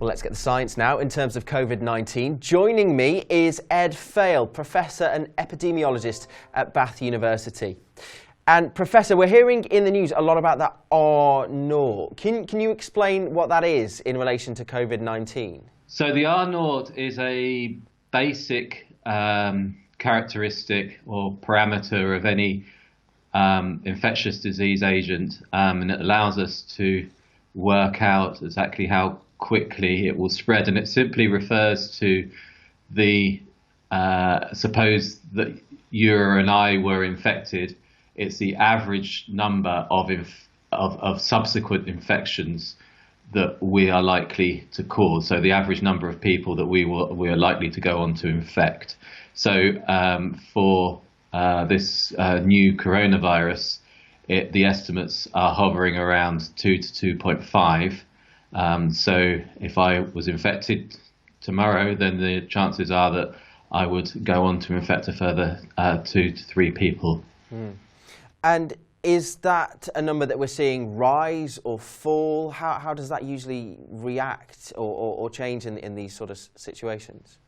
Well, let's get the science now in terms of COVID-19. Joining me is Ed Fale, Professor and Epidemiologist at Bath University. And Professor, we're hearing in the news a lot about that R0. Can you explain what that is in relation to COVID-19? So the R0 is a basic characteristic or parameter of any infectious disease agent, and it allows us to work out exactly how quickly it will spread. And it simply refers to the, suppose that you and I were infected, it's the average number of subsequent infections that we are likely to cause. So the average number of people that we are likely to go on to infect. So for this new coronavirus, the estimates are hovering around 2 to 2.5. So if I was infected tomorrow, then the chances are that I would go on to infect a further 2 to 3 people. And is that a number that we're seeing rise or fall? How does that usually react or change in these sort of situations?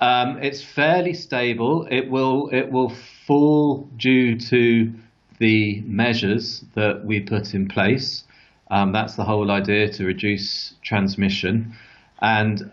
It's fairly stable. It will fall due to the measures that we put in place. That's the whole idea, to reduce transmission. And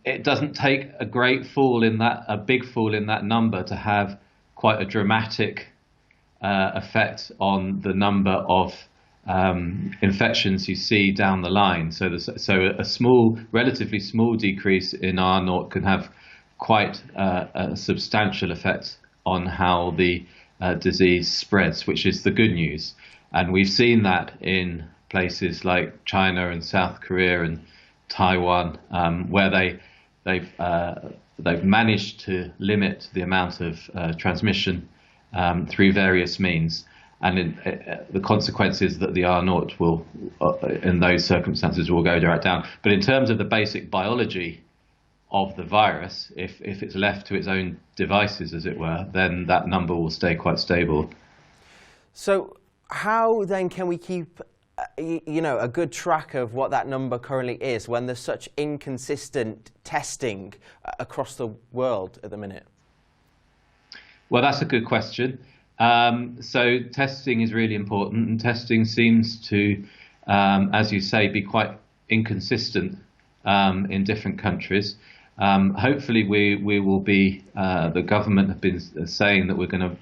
it doesn't take a big fall in that number to have quite a dramatic effect on the number of infections you see down the line. So a relatively small decrease in R0 can have quite a substantial effect on how the disease spreads, which is the good news. And we've seen that in places like China and South Korea and Taiwan, where they've managed to limit the amount of transmission through various means, and the consequence is that the R0 will, in those circumstances, will go right down. But in terms of the basic biology of the virus, if it's left to its own devices, as it were, then that number will stay quite stable. So how then can we keep a good track of what that number currently is when there's such inconsistent testing across the world at the minute? Well, that's a good question. So testing is really important, and testing seems to, as you say, be quite inconsistent in different countries. Hopefully we will be, the government have been saying that we're going to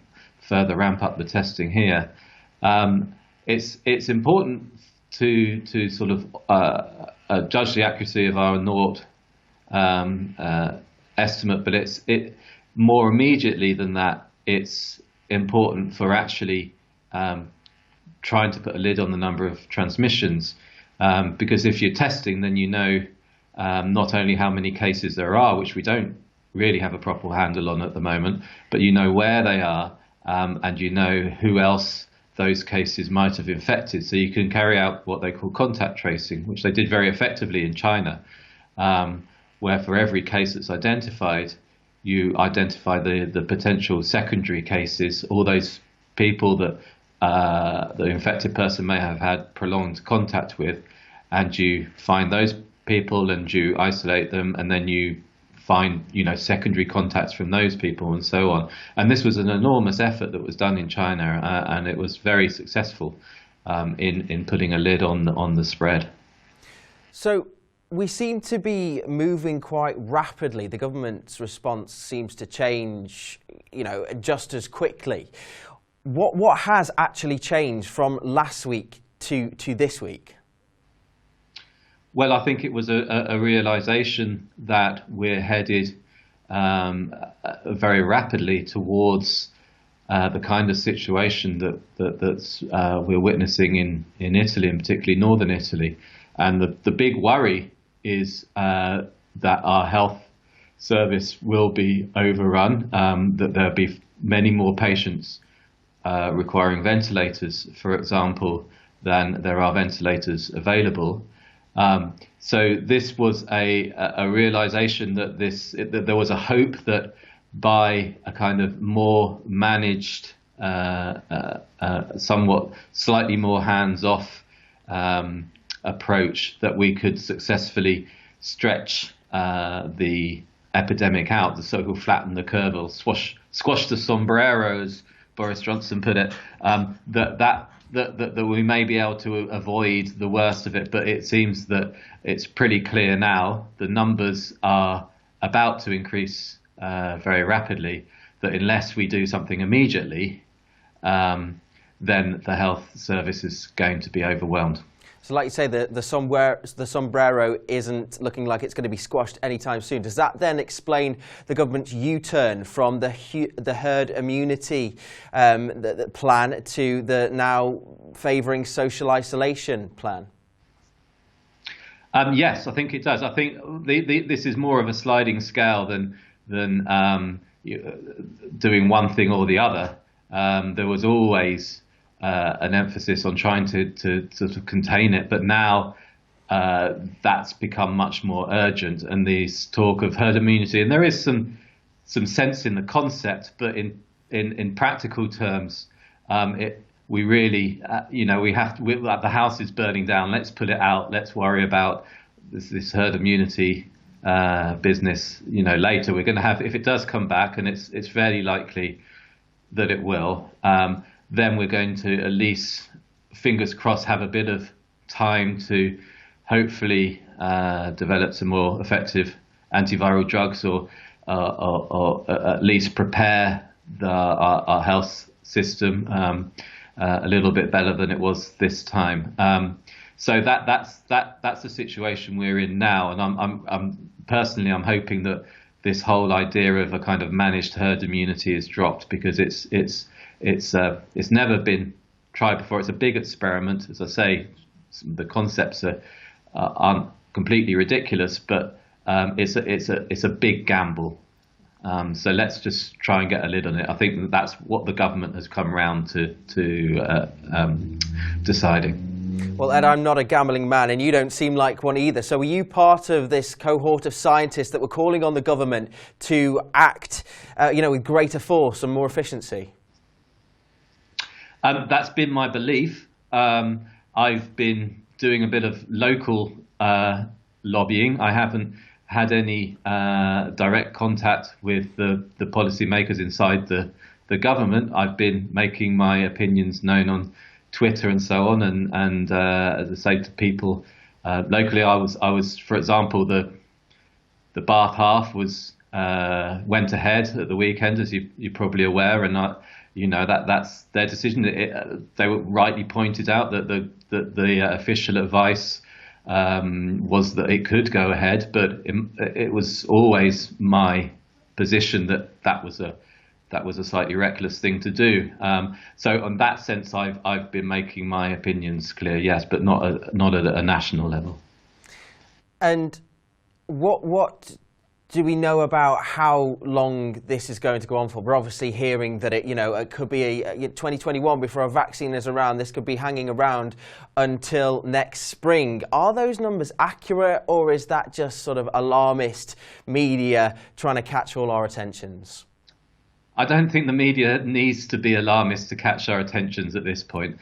further ramp up the testing here. It's important to sort of judge the accuracy of our R0 estimate, but it more immediately than that, it's important for actually trying to put a lid on the number of transmissions, because if you're testing, then you know not only how many cases there are, which we don't really have a proper handle on at the moment, but you know where they are, and you know who else those cases might have infected. So you can carry out what they call contact tracing, which they did very effectively in China, where for every case that's identified, you identify the potential secondary cases, all those people that the infected person may have had prolonged contact with, and you find those people and you isolate them, and then you find secondary contacts from those people, and so on. And this was an enormous effort that was done in China, and it was very successful in putting a lid on the spread. So we seem to be moving quite rapidly. The government's response seems to change, just as quickly. What has actually changed from last week to this week? Well, I think it was a realization that we're headed very rapidly towards the kind of situation that we're witnessing in Italy, and particularly northern Italy. And the big worry is that our health service will be overrun, that there'll be many more patients requiring ventilators, for example, than there are ventilators available. So this was a realization that there was a hope that by a kind of more managed, somewhat slightly more hands-off approach that we could successfully stretch the epidemic out, the so-called flatten the curve, or squash the sombrero, as Boris Johnson put it, that we may be able to avoid the worst of it. But it seems that it's pretty clear now, the numbers are about to increase very rapidly, that unless we do something immediately, then the health service is going to be overwhelmed. So like you say, the sombrero isn't looking like it's going to be squashed anytime soon. Does that then explain the government's U-turn from the herd immunity the plan to the now favouring social isolation plan? Yes, I think it does. I think this is more of a sliding scale than doing one thing or the other. There was always an emphasis on trying to sort of contain it, but now that's become much more urgent. And this talk of herd immunity, and there is some sense in the concept, but in practical terms, we really, the house is burning down. Let's put it out. Let's worry about this herd immunity business. Later we're going to have, if it does come back, and it's fairly likely that it will. Then we're going to at least, fingers crossed, have a bit of time to hopefully develop some more effective antiviral drugs, or at least prepare our health system a little bit better than it was this time. So that's the situation we're in now, and I'm personally hoping that this whole idea of a kind of managed herd immunity is dropped, because it's never been tried before. It's a big experiment. As I say, the concepts aren't completely ridiculous, but it's a big gamble. So let's just try and get a lid on it. I think that's what the government has come round to deciding. Well, Ed, I'm not a gambling man, and you don't seem like one either. So were you part of this cohort of scientists that were calling on the government to act with greater force and more efficiency? That's been my belief. I've been doing a bit of local lobbying. I haven't had any direct contact with the policymakers inside the government. I've been making my opinions known on Twitter and so on, and as I say to people locally, I was, for example, the Bath half went ahead at the weekend, as you're probably aware, and that's their decision. They were rightly pointed out that the official advice was that it could go ahead, but it was always my position that was a slightly reckless thing to do. So on that sense, I've been making my opinions clear, yes, but not at a national level. And what do we know about how long this is going to go on for? We're obviously hearing that it could be 2021 before a vaccine is around. This could be hanging around until next spring. Are those numbers accurate, or is that just sort of alarmist media trying to catch all our attentions? I don't think the media needs to be alarmist to catch our attentions at this point.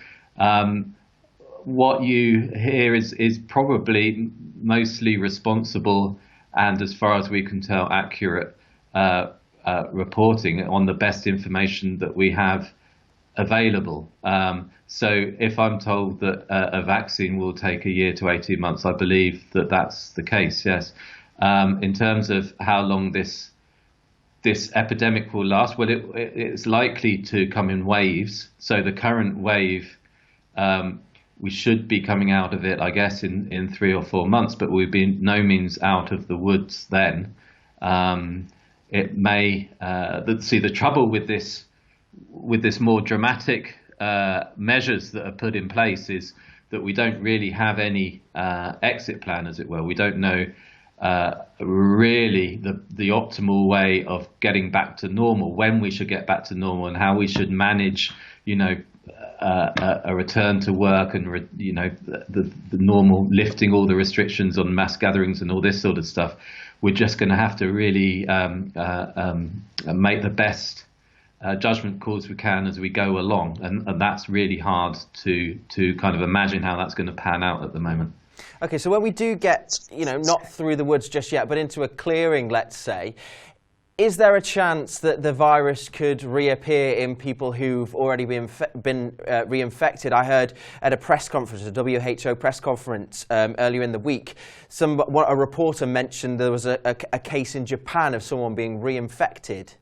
What you hear is probably mostly responsible and, as far as we can tell, accurate reporting on the best information that we have available. So if I'm told that a vaccine will take a year to 18 months, I believe that that's the case, yes. In terms of how long this epidemic will last, well, it's likely to come in waves. So the current wave, we should be coming out of it, I guess, in 3 or 4 months, but we've been no means out of the woods then. It may the trouble with this more dramatic measures that are put in place is that we don't really have any exit plan, as it were. We don't know really the optimal way of getting back to normal, when we should get back to normal, and how we should manage, a return to work, and the normal lifting all the restrictions on mass gatherings and all this sort of stuff. We're just going to have to really make the best judgment calls we can as we go along, and that's really hard to kind of imagine how that's going to pan out at the moment. Okay, so when we do get, not through the woods just yet, but into a clearing, let's say, is there a chance that the virus could reappear in people who've already been reinfected? I heard at a press conference, a WHO press conference earlier in the week, a reporter mentioned there was a case in Japan of someone being reinfected.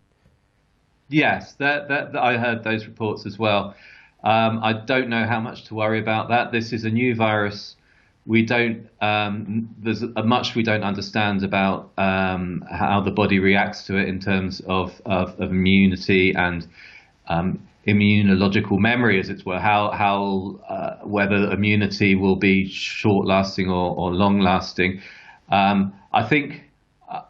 Yes, that I heard those reports as well. I don't know how much to worry about that. This is a new virus. We don't. There's much we don't understand about how the body reacts to it in terms of immunity and immunological memory, as it were. How whether immunity will be short-lasting or long-lasting. I think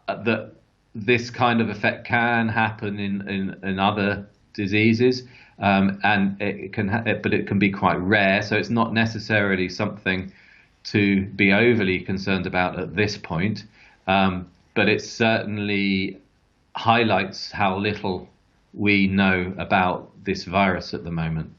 that this kind of effect can happen in other diseases, and but it can be quite rare. So it's not necessarily something to be overly concerned about at this point, but it certainly highlights how little we know about this virus at the moment.